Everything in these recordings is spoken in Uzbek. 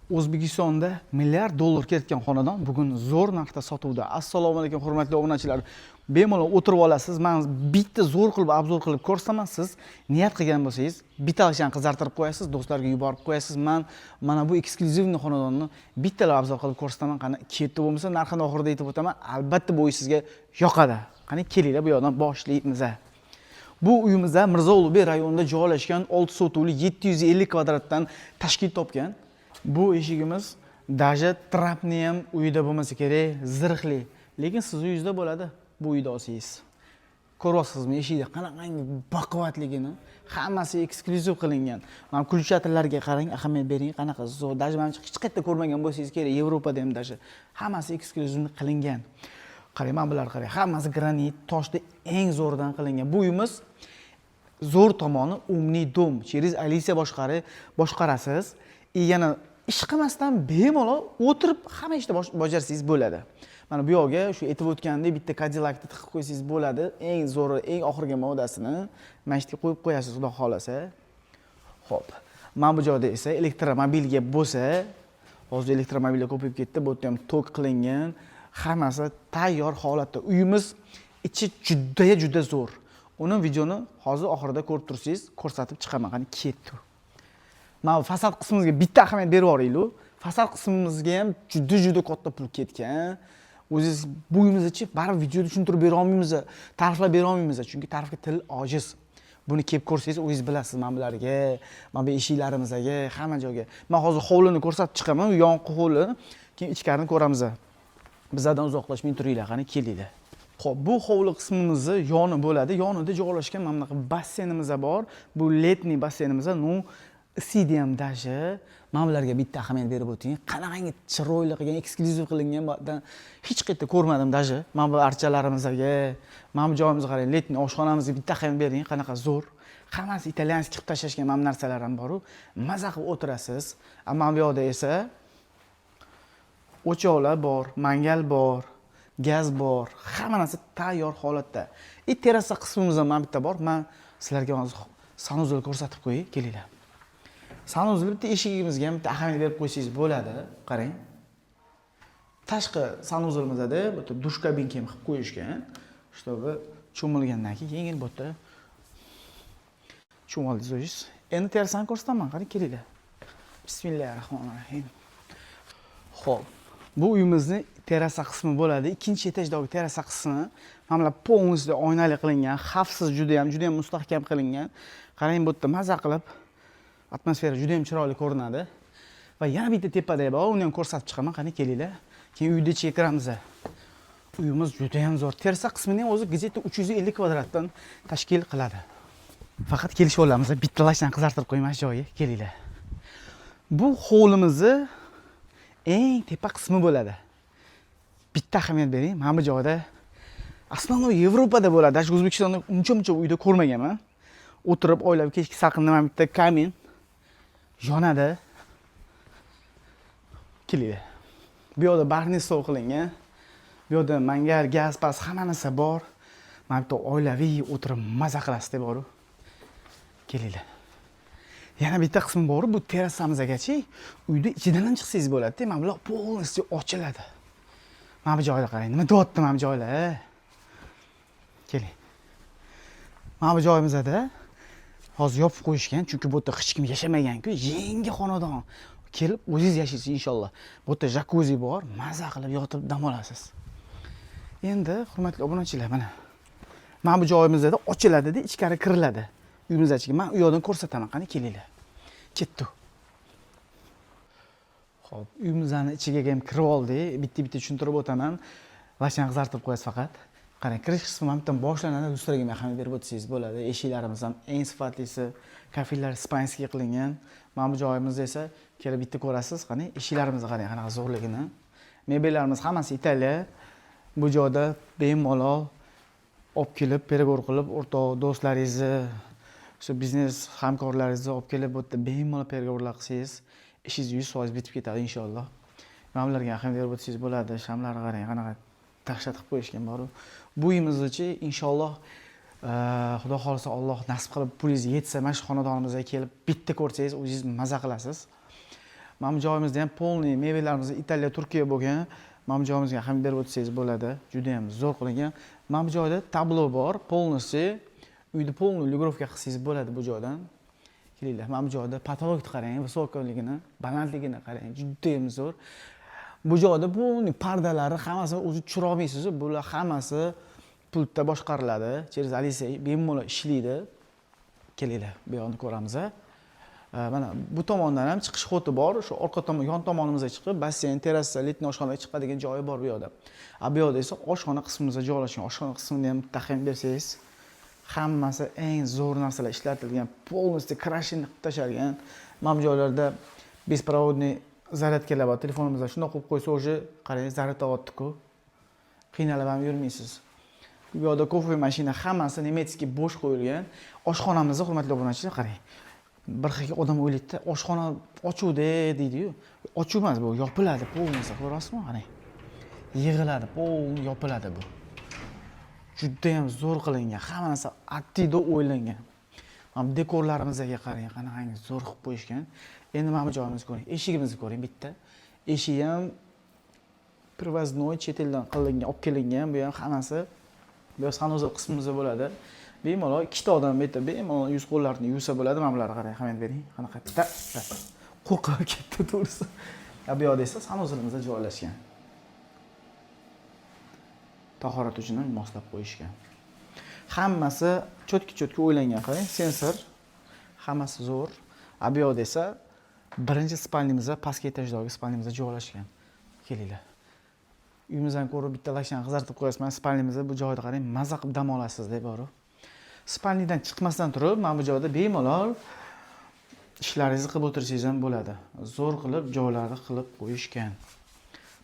O'zbekistonda milliard dollar ketgan xonadon bugun zo'r narxda sotuvda. Assalomu alaykum hurmatli obunachilar. Bemalol o'tirib olasiz. Men bitta zo'r qilib obzor qilib ko'rsataman. Siz niyat qilgan bo'lsangiz, bittalisini qizartirib qo'yasiz, do'stlarga yuborib qo'yasiz. Men mana bu eksklyuzivni xonadonni bittalab obzor qilib ko'rsataman. Qani ketdi bo'lmasa narxini oxirida aytib o'taman. Albatta bu uy sizga yoqadi. Qani kelinglar bu yoqdan boshlaymiz. Bu uyimizda Mirzo Ulug'bek rayonida joylashgan 6 sotuvli 750 kvadratdan tashkil topgan. Bu eshigimiz даже trapni ham uyda bo'lmasa kerak, zirhli. Lekin siz uyingizda bo'ladi. Bu uyda olsangiz. Ko'ryapsizmi eshikda qanaqangi baquvvatligini? Hammasi eksklyuziv qilingan. Mana kulchatirlarga qarang, ahamiyat bering, qanaqa zo'r. Даже men hech qayerda ko'rmagan bo'lsangiz kerak, Yevropada ham даже hammasi eksklyuziv qilingan. Qarang, mana bular qarang, hammasi granit, toshda eng zo'ridan qilingan. Bu uyimiz zo'r tomoni umniy dom. Через Alicia boshqarasiz. Yana ish qilmasdan bemalol o'tirib hamma ishni bajarsangiz bo'ladi. Mana bu yoqga shu aytib o'tgandek bitta Cadillac'ni tiqib qo'ysangiz bo'ladi. Eng zo'ri, eng oxirgi modasini mana shu yerga qo'yib qo'yasiz, xudo xolasa. Xo'p. Mana bu joyda esa elektromobilga bo'lsa, hozir elektromobillar ko'payib ketdi, bu yerda ham tok qilingan, hammasi tayyor holatda. Uyimiz ichi juda zo'r. Uni videoni hozir oxirida ko'rib tursangiz, ko'rsatib chiqaman. Qani ketdi. Mana fasad qismimizga bitta ahamiyat berib yuboringlar. Fasad qismimizga ham juda katta pul ketgan. O'zingiz bu uyimizni-chi baribir videoda tushuntirib bera olmaymiz, ta'riflab bera olmaymiz, chunki ta'rifga til ojiz. Buni kelib ko'rsangiz o'zingiz bilasiz, mana bularga, mana bu eshiklarimizga, hamma joyga. Men hozir hovlini ko'rsatib chiqaman, yonqi hovli, keyin ichkarini ko'ramiz. Bizdan uzoqlashmay turinglar, qani kelinglar. Xo'p, bu hovli qismimizni yoni bo'ladi. Yonida joylashgan mana bunaqa basseynimiz bor. Bu letniy basseynimiz, isidi ham даже. Mana bularga bitta ahamiyat berib o'ting. Qanaqangi chiroyli qilgan, eksklyuziv qilingan, hech qayerda ko'rmadim даже. Mana bu archalarimizga, mana bu joyimizga qarang, letniy oshxonamizga bitta ahamiyat bering, qanaqa zo'r. Hammasi italyanskiy qilib tashlashgan mana bu narsalar ham bor-ku. Maza qilib o'tirasiz. Ammo bu yoqda esa o'choqlar bor, mangal bor, gaz bor, hamma narsa tayyor holatda. Terrasa qismimiz ham bitta bor. Men sizlarga hozir sanuzul ko'rsatib qo'yay, kelinglar. Sanuzul bitta eshigimizga ham bitta ahamiyat berib qo'ysangiz bo'ladi. Qarang. Tashqi sanuzulmizda bu yerda dush kabinka ham qilib qo'yishgan. Чтобы cho'milgandan keyin yengil bu yerda cho'mildingiz o'zingiz. Endi terrasani ko'rsataman, qarang, kelinglar. Bismillahirrohmanirrohim. Xo'p. Bu uyimizni terrasa qismi bo'ladi. Ikkinchi etajdagi terrasa qismi mana полностью oynali qilingan, xavfsiz juda ham mustahkam qilingan. Qarang, bu yerda maza qilib atmosfera juda ham chiroyli ko'rinadi. Va yana bitta tepada bor, uni ham ko'rsatib chiqaman, qani kelinglar. Keyin uyda ichiga kiramiz. Uyimiz juda ham zo'r. Terrasa qismining o'zi где-то 350 kvadratdan tashkil qiladi. Faqat kelishib olamiz, bittalashdan qizartirib qo'ymas joyi, kelinglar. Bu hovlimizni eng tepa qismi bo'ladi. Bitta ahamiyat bering, mana bu joyda aslan Yevropada bo'ladi. Даже O'zbekistonda uncha uyda ko'rmaganman. O'tirib oylab kechki salqinda mana bitta kamin yonadi. Kelinglar. Bu yoqda barnistol qilingan. Bu yoqda mangal, gaz, pas hamma narsa bor. Mana bitta oilaviy o'tirib maza qilasiz bor. Kelinglar. Yana bitta qismi bor, bu terrasamizgacha uyda ichidan ham chiqsangiz bo'ladi. Mana bular полностью ochiladi. Mana bu joyga qarang, nima deyapti mana bu joylar? Keling. Mana bu joyimizda hozir yopib qo'yishgan, chunki bu yerda hech kim yashamagan-ku, yangi xonadon. Kelib o'zingiz yashaysiz inshaalloh. Bu yerda jakuzi bor, maza qilib yotib dam olasiz. Endi hurmatli obunachilar, mana bu joyimizda ochiladi-da, ichkari kiriladi. Uyimizga chiqib, men u yoqdan ko'rsataman, qani kelinglar. Ketdi. Xo'p, uyimizning ichiga ham kirib oldik. Bitta tushuntirib o'taman. Lashani qizartirib qo'yasiz faqat. Qarang, kirish qismi ham bittadan boshlanadi, do'stlarga ham ahamiyat berib o'tsangiz bo'ladi. Eshiklarimiz ham eng sifatlisi, kafillar ispanskiy qilingan. Mana bu joyimizda esa kelib bitta ko'rasiz, qani eshiklarimizni qarang, qanaqa zo'rligini. Mebellarimiz hammasi Italiya. Bu joyda bemalol olib kelib, peragor qilib, o'rtoq do'stlaringizni, shu biznes hamkorlaringizni olib kelib, bu yerda bemalol peragorlar qilsangiz, ishingiz 100% bitib ketadi inshaalloh. Mana bularga ahamiyat berib o'tsangiz bo'ladi. Shamlarni qarang, qanaqa dahshat qilib qo'yishgan bor. Bu uyimizni-chi inshaalloh Xudo xolasa Alloh nasib qilib pulingiz yetsa, mana shu xonadonimizga kelib bitta ko'rsangiz, o'zingiz maza qilasiz. Mana bu joyimizda ham polniy mebellarimiz Italiya, Turkiya bo'lgan. Mana bu joyimizga ham berib o'tsangiz bo'ladi. Juda ham zo'r qilingan. Mana bu joyda tablo bor, polnisi. Uyda polniy ligrovka qilsangiz bo'ladi bu joydan. Kelinglar, mana bu joyda patologni qarang, visokligini, balandligini qarang, juda ham zo'r. Bu joyda polniy pardalari hammasi o'zi tushira olmaysiz, bular hammasi pultda boshqariladi. Через Alisa bemalol ishlaydi. Kelinglar, bu yoqni ko'ramiz. Mana bu tomondan ham chiqish xoti bor. Shu orqa tomon, yon tomonimizga chiqib, basseyn, terrasa, letniy oshxonaga chiqadigan joyi bor bu yoqda. Bu yoqda esa oshxona qismimizda joylashgan. Oshxona qismini ham taxmin bersangiz, hammasi eng zo'r narsalar ishlatilgan, polностью krashinni qilib tashalgan. Mana bu joylarda беспроводный zaryadkalar bor. Telefonimizdan shunday qo'yib qo'ysa, o'zi qarang, zaryad olyapti-ku. Qiynalib ham yurmaysiz. Bu yoqda kofe mashina hammasi nemetskiy bo'sh qo'yilgan. Oshxonamizda, hurmatli obunachilar, qarang. Bir xil odam o'ylaydi, oshxona ochuvdi deydi-yu. Ochuv emas bu, yopiladi, polностью, ko'rasizmi? Qarang. Yig'iladi, polni yopiladi bu. Juda ham zo'r qilingan, hamma narsa attiyda o'ylangan. Mana dekorlarimizga qarang, qanaqangi zo'r qilib qo'yishgan. Endi mana bu joyimizni ko'ring, eshigimizni ko'ring bitta. Eshik ham привозной chet eldan qilingan, olib kelingan, bu ham hammasi bu sanuzel qismimizda bo'ladi. Bemalol ikkita odam bitta bemalol yuz qo'llarini yuvsa bo'ladi. Mana bularni qarang, xamat bering. Qanaqa qo'rqib ketdi to'g'risi. Bu yoqda esa sanuzelimizda joylashgan. Tahorat uchun ham moslab qo'yishgan. Hammasi cho'tki o'ylangan, qarang, sensor. Hammasi zo'r. Bu yoqda esa birinchi spalnimizda, pastki etajdagi spalnimizda joylashgan. Kelinglar. Uyimizdan ko'rib bitta lashani qizartib qo'yasiz. Mana spalnimizda bu joyda qarang, maza qilib dam olasiz deb bor. Spalnidan chiqmasdan turib, mana bu joyda bemalol ishlaringizni qilib o'tirsangiz ham bo'ladi. Zo'r qilib joylarni qilib qo'yishgan.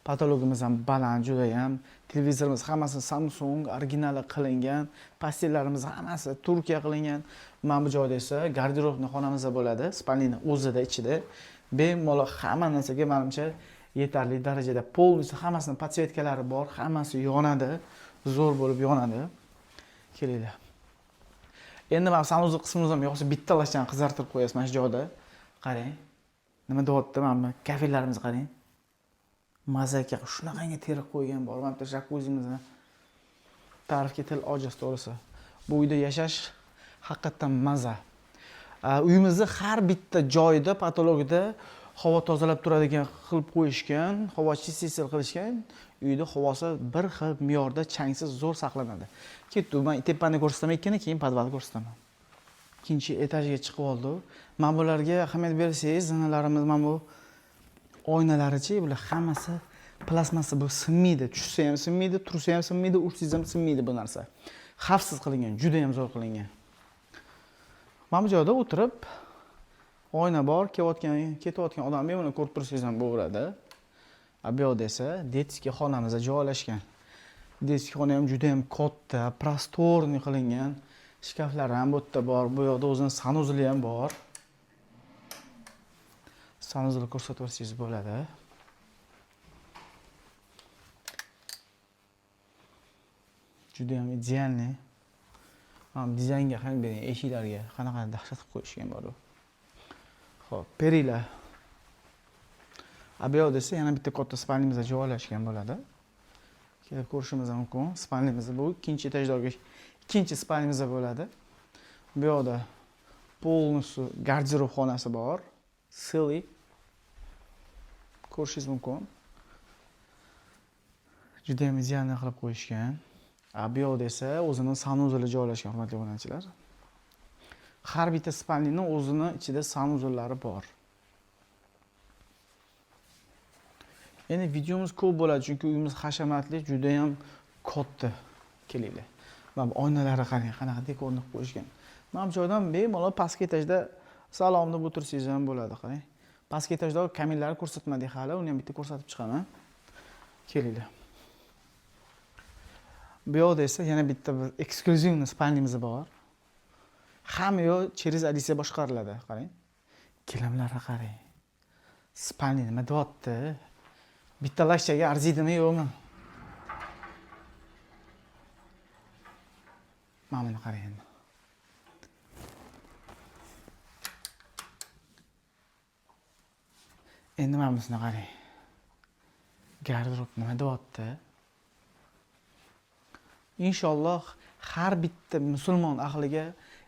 Patologimiz ham baland, juda ham. Televizorimiz hammasi Samsung originali qilingan. Pastellarimiz hammasi Turkiya qilingan. Mana bu joyda esa garderobni xonamizda bo'ladi. Spalnini o'zida ichida bemalol hamma narsaga menimcha yetarli darajada polностью hammasini podsvetkalari bor, hammasi yonadi, zo'r bo'lib yonadi. Kelinglar. Endi mana sanuzel qismimizda ham yo'qsa bitta lashani qizartirib qo'yasiz mana shu joyda. Qarang. Nima deyapti mana kafellarimiz qarang. Mazaka shunaqangi terib qo'ygan bor. Mana bu jakuzzimizni ta'rifga til ojiz to'g'risi. Bu uyda yashash haqiqatan maza. Uyimizni har bitta joyida, patologida havo tozalab turadigan qilib qo'yishgan, havo chistisil qilishgan. Uyda havosi bir xil me'yorda changsiz zo'r saqlanadi. Ketdi, men tepani ko'rsataman, keyin podvalni ko'rsataman. Ikkinchi etajga chiqib oldi. Mana bularga ahamiyat bersangiz, zinalarimiz mana bu oynalarichi, bular hammasi plasmassa, bu sinmaydi, tushsa ham sinmaydi, tursa ham sinmaydi, ursangiz ham sinmaydi bu narsa. Xavfsiz qilingan, juda ham zo'r qilingan. Mana bu joyda o'tirib oyna bor, ketayotgan odamni buni ko'rib tursangiz ham bo'laveradi. Bu yoqda esa detskiy xonamizda joylashgan. Detskiy xona ham juda ham katta, prostorniy qilingan. Shkaflar ham bu yerda bor. Bu yoqda o'zining sanuzeli ham bor. Sanuzel ko'rsatib o'tsangiz bo'ladi. Juda ham idealniy. Mana dizaynga ham bering, eshiklarga qanaqa dahshat qilib qo'yishgan bor. Xo'p, perila. Bu yoqda esa yana bitta katta spalnimizda joylashgan bo'ladi. Kelib ko'rishimiz mumkin. Spalnimiz bu ikkinchi etajdagi ikkinchi spalnimizda bo'ladi. Bu yoqda polностью garderob xonasi bor. Sili ko'rishingiz mumkin. Juda ham idealniy qilib qo'yishgan. Bu yoqda esa o'zining sanuzeli joylashgan, hurmatli obunachilar. Har bitta spalnining o'zining ichida sanuzellari bor. Endi videomiz ko'p bo'ladi, chunki uyimiz hashamatli, juda ham katta. Kelinglar. Mana bu oynalari qarang, qanaqa dekorni qilib qo'yishgan. Mana bu joydan bemalol pastki etajda salom deb o'tirsangiz ham bo'ladi, qarang. Pastki etajdagi kaminlarni ko'rsatmadik hali, uni ham bitta ko'rsatib chiqaman. Kelinglar. Bu yoqda esa yana bitta eksklyuzivniy spalnimiz bor. Hamma yo'q через Alisa boshqariladi, qarang. Gilamlarga qarang. Spalni nima deyapti? Bitta lashchaga arziydimi yo'qmi? Mana buni qarang endi. Endi mana buni qarang. Garderob nima deyapti? Inshaalloh har bitta musulmon ahliga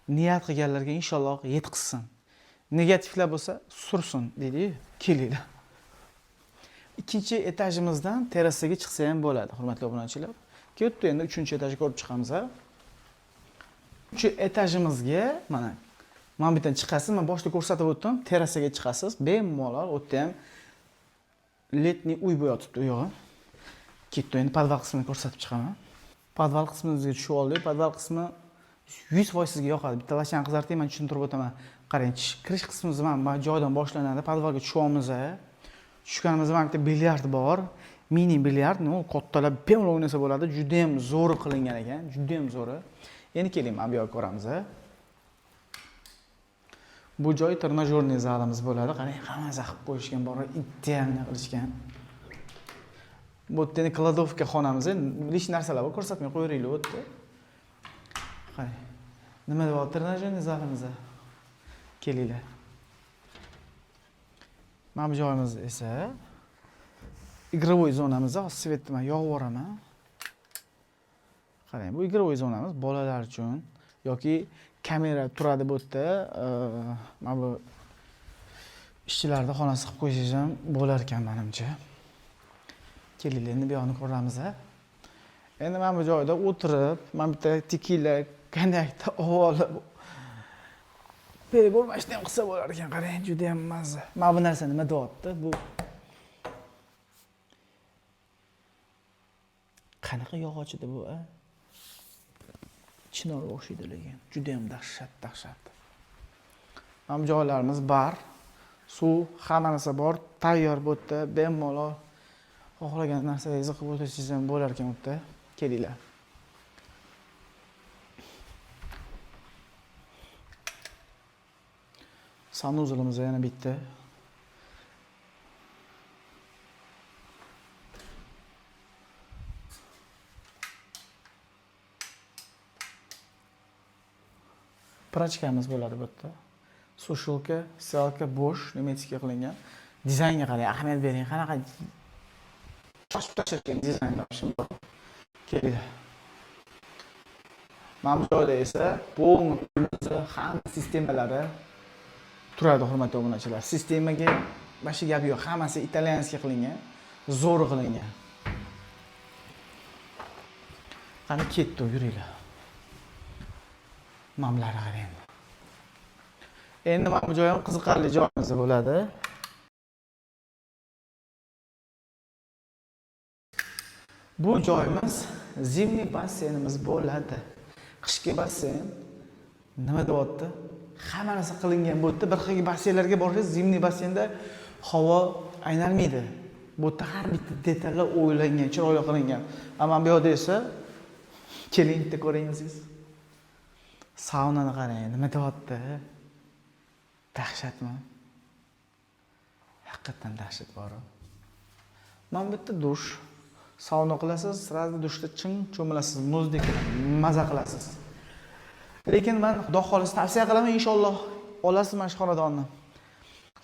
niyat qilganlarga inshaalloh yetqizsin. Negativlar bo'lsa sursin deydi. Kelinglar. Ikkinchi etajimizdan terasaga chiqsa ham bo'ladi, hurmatli obunachilar. Ketdi endi 3-etajga ko'rib chiqamiz. 3-etajimizga mana bu yerdan chiqasiz. Men boshda ko'rsatib o'tdim. Terasaga chiqasiz. Bemalol u yerda ham letniy uy bo'yatibdi u yog'i. Ketdi endi podval qismini ko'rsatib chiqaman. Podval qismimizga tushib oldik. Podval qismi 100% sizga yoqadi. Bitta lashani qizartib, men tushuntirib o'taman. Qarang, kirish qismimiz mana joydan boshlanadi. Podvalga tushamiz. Tushganimizda mana bitta bilyard bor. Mini bilyard, kattalab bemalol o'ynasa bo'ladi. Juda ham zo'r qilingan ekan, juda ham zo'r. Endi keling, mana bu yoqqa ko'ramiz. Bu joy trenajyorniy zalimiz bo'ladi. Qarang, hammasi qilib qo'yishgan, bor, idealni qilishgan. Bu yerda kladovka xonamiz. Lish narsalar bor, ko'rsatmay qo'yaylik u yerda. Qarang. Nima deyapti trenajyorniy zalimiz? Kelinglar. Mana bu joyimiz esa игровой zonamiz. Svetni men yoqib yuboraman. Qarang, bu игровой zonamiz bolalar uchun yoki kamera turadi bu yerda. Mana bu ishchilarning xonasi qilib qo'ysangiz ham bo'lar ekan menimcha. Kelinglar, endi bu yoqni ko'ramiz. Endi mana bu joyda o'tirib, mana bitta tekila, konyakda olib performashni ham qilsa bo'lar ekan. Qarang, juda ham mazza. Mana bu narsa nima deyapti? Bu qanaqa yog'ochida bu, a? Chinorga o'xshaydi lekin. Juda ham dahshat. Mana bu joylarimiz bar, suv, hamma narsa bor, tayyor bu yerda, bemalol xohlagan narsangizni qilib o'tishingiz ham bo'lar ekan bu yerda. Kelinglar. Sanuzulimiz yana bitta. Prachkamiz bo'ladi bu yerda. Sushilka, selka bo'sh, nemetskiy qilingan. Dizaynga qarang, ahamiyat bering. Qanaqa toshib tashlangan dizayn topishim bor. Kelinglar. Mana bu joyda esa bo'lmasa hamma sistemalari turadi, hurmatli obunachilar. Sistemaga boshqa gap yo'q. Hammasi italyanskiy qilingan, zo'r qilingan. Qani ketdi, yuringlar. Mamlar qarang. Endi mana bu joy ham qiziqarli joyimiz bo'ladi. Bu joyimiz zimniy basseynimiz bo'ladi. Qishki basseyn nima deyapti? Hamma narsa qilingan bu yerda. Bir xil basseynlarga borsangiz, zimniy basseynda havo aynalmaydi. Bu yerda har bitta detallar o'ylangan, chiroyli qilingan. Ammo bu yerda esa keling bitta ko'ringiz. Saunani qarang, nima deyapti? Dahshatmi? Haqiqatan dahshat bor. Mana bu yerda dush. Sauna qilasiz, sразу dushda ching cho'milasiz, muzdek maza qilasiz. Lekin men Xudo xohlasa tavsiya qilaman, inshaalloh olasiz mana shu xonadonni.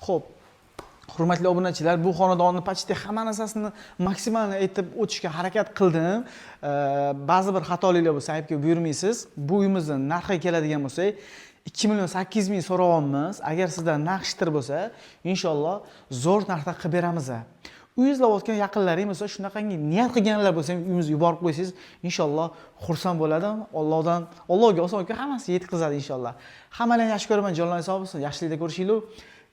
Xo'p, hurmatli obunachilar, bu xonadonni почти hamma narsasini maksimalni aytib o'tishga harakat qildim. Ba'zi bir xatoliklar bo'lsa, aybga buyurmaysiz. Bu uyimizni narxiga keladigan bo'lsak, 2.800.000 so'rayapmiz. Agar sizda naqshtir bo'lsa, inshaalloh zo'r narxda qilib beramiz. Uyingizda o'tgan yaqinlaring bo'lsa, shunaqangi niyat qilganlar bo'lsa, uyingizni yuborib qo'ysangiz, inshaalloh xursand bo'ladim. Allohga osonlikka hammasi yetkazadi inshaalloh. Hammalarni yaxshi ko'raman, jonlaringiz sog' bo'lsin, yaxshilikda ko'rishinglar.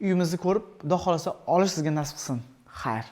Uyimizni ko'rib, Xudo xolasa olish sizga nasib qilsin. Xayr.